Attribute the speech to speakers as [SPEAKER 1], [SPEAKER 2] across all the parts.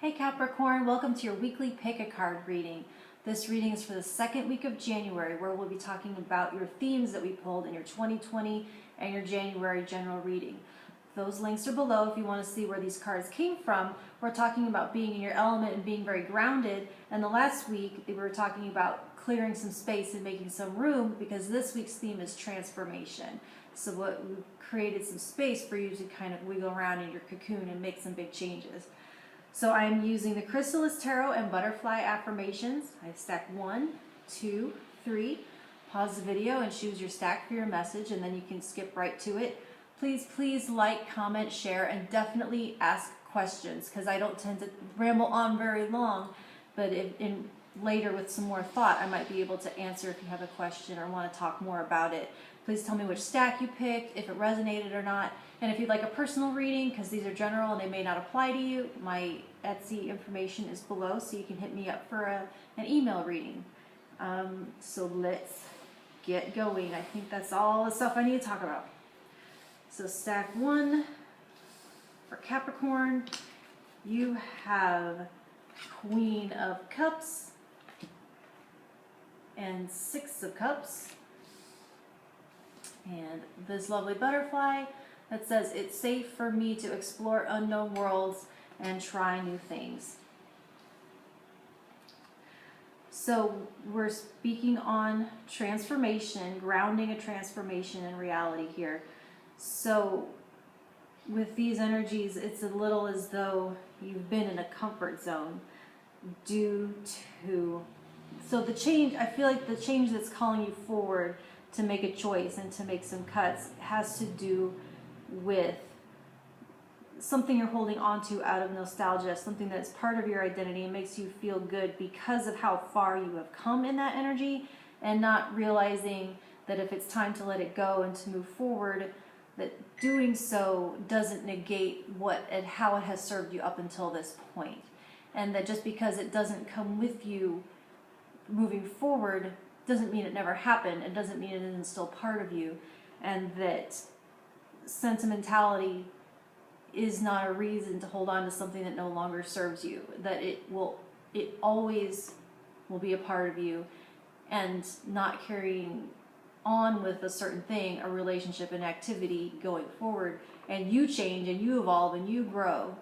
[SPEAKER 1] Hey Capricorn, welcome to your weekly pick a card reading. This reading is for the second week of January, where we'll be talking about your themes that we pulled in your 2020 and your January general reading. Those links are below if you want to see where these cards came from. We're talking about being in your element and being very grounded, and the last week we were talking about clearing some space and making some room, because this week's theme is transformation. So we created some space for you to kind of wiggle around in your cocoon and make some big changes. So I'm using the Chrysalis Tarot and Butterfly Affirmations. I stack 1, 2, 3. Pause the video and choose your stack for your message, and then you can skip right to it. Please like, comment, share, and definitely ask questions, because I don't tend to ramble on very long, but later with some more thought I might be able to answer if you have a question or want to talk more about it. Please tell me which stack you picked, if it resonated or not, and if you'd like a personal reading, because these are general and they may not apply to you, my Etsy information is below, so you can hit me up for an email reading. So let's get going. I think that's all the stuff I need to talk about. So stack 1 for Capricorn, you have Queen of Cups and 6 of Cups, and this lovely butterfly that says it's safe for me to explore unknown worlds and try new things. So we're speaking on transformation, grounding a transformation in reality here. So with these energies, it's a little as though you've been in a comfort zone so the change, I feel like the change that's calling you forward to make a choice and to make some cuts has to do with something you're holding on to out of nostalgia, something that's part of your identity and makes you feel good because of how far you have come in that energy, and not realizing that if it's time to let it go and to move forward, that doing so doesn't negate what and how it has served you up until this point. And that just because it doesn't come with you moving forward doesn't mean it never happened. It doesn't mean it isn't still part of you. And that sentimentality is not a reason to hold on to something that no longer serves you. That it always will be a part of you, and not carrying on with a certain thing, a relationship, an activity going forward, and you change and you evolve and you grow,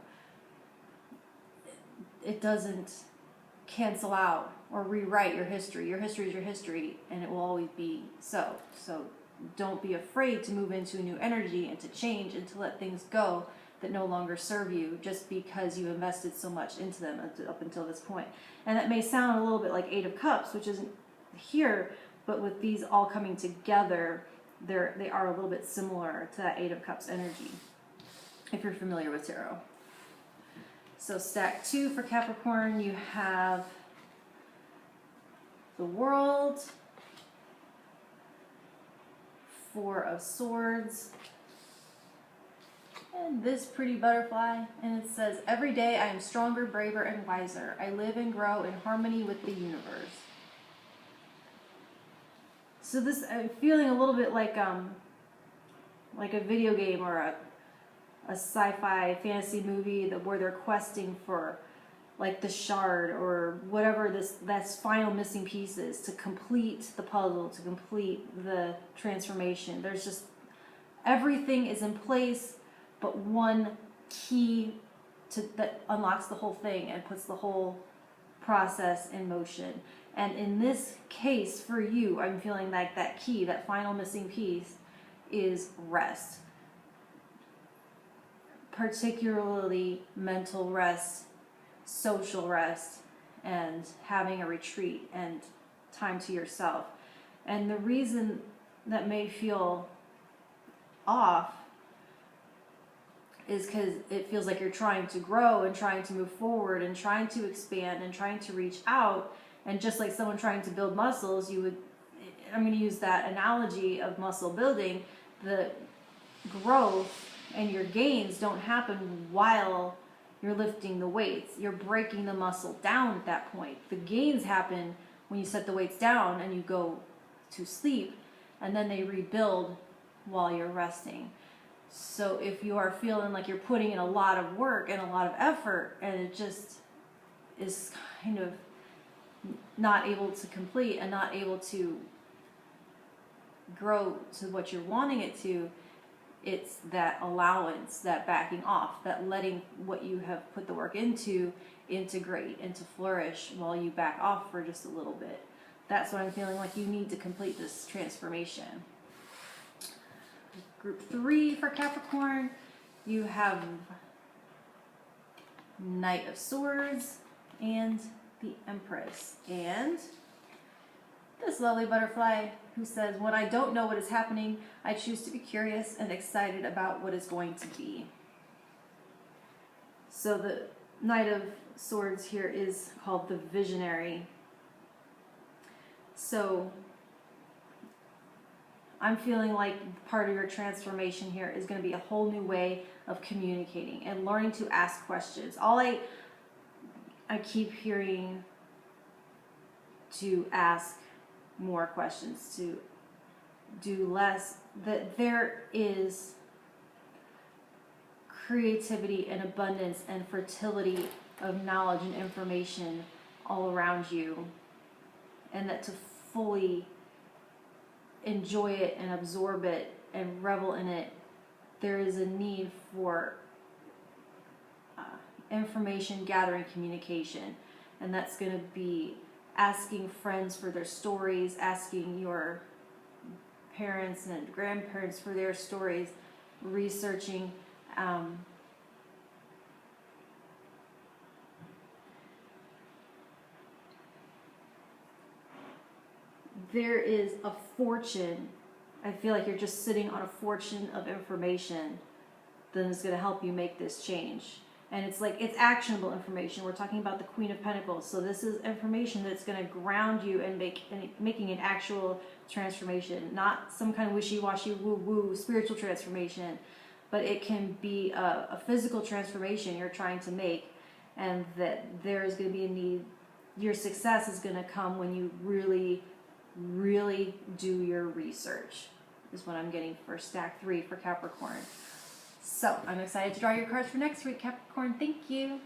[SPEAKER 1] it doesn't cancel out or rewrite your history. Your history is your history, and it will always be so. So don't be afraid to move into a new energy and to change and to let things go that no longer serve you, just because you invested so much into them up until this point. And that may sound a little bit like 8 of Cups, which isn't here, but with these all coming together, they are a little bit similar to that 8 of Cups energy, if you're familiar with tarot. So stack 2 for Capricorn, you have the World, 4 of Swords, and this pretty butterfly, and it says, every day I am stronger, braver, and wiser. I live and grow in harmony with the universe. So this, I'm feeling a little bit like a video game or a sci-fi fantasy movie where they're questing for like the shard or whatever that's final missing pieces to complete the puzzle, to complete the transformation. There's just, everything is in place, but one key that unlocks the whole thing and puts the whole process in motion. And in this case for you, I'm feeling like that key, that final missing piece, is rest. Particularly mental rest, social rest, and having a retreat and time to yourself. And the reason that may feel off is because it feels like you're trying to grow and trying to move forward and trying to expand and trying to reach out. And just like someone trying to build muscles, I'm going to use that analogy of muscle building. The growth and your gains don't happen while you're lifting the weights. You're breaking the muscle down at that point. The gains happen when you set the weights down and you go to sleep, and then they rebuild while you're resting. So if you are feeling like you're putting in a lot of work and a lot of effort and it just is kind of not able to complete and not able to grow to what you're wanting it to, it's that allowance, that backing off, that letting what you have put the work into integrate and to flourish while you back off for just a little bit. That's what I'm feeling like you need to complete this transformation. Group 3 for Capricorn, you have Knight of Swords and the Empress. And this lovely butterfly who says, when I don't know what is happening, I choose to be curious and excited about what is going to be. So the Knight of Swords here is called the Visionary. So I'm feeling like part of your transformation here is going to be a whole new way of communicating and learning to ask questions. All I keep hearing to ask more questions, to do less, that there is creativity and abundance and fertility of knowledge and information all around you, and that to fully enjoy it and absorb it and revel in it, there is a need for information gathering, communication, and that's going to be asking friends for their stories, asking your parents and grandparents for their stories, researching. There is a fortune. I feel like you're just sitting on a fortune of information that is going to help you make this change. And it's like, it's actionable information. We're talking about the Queen of Pentacles. So this is information that's going to ground you and making an actual transformation, not some kind of wishy-washy woo-woo spiritual transformation, but it can be a physical transformation you're trying to make, and that there is going to be a need. Your success is going to come when you really, really do your research, is what I'm getting for stack 3 for Capricorn. So I'm excited to draw your cards for next week, Capricorn. Thank you.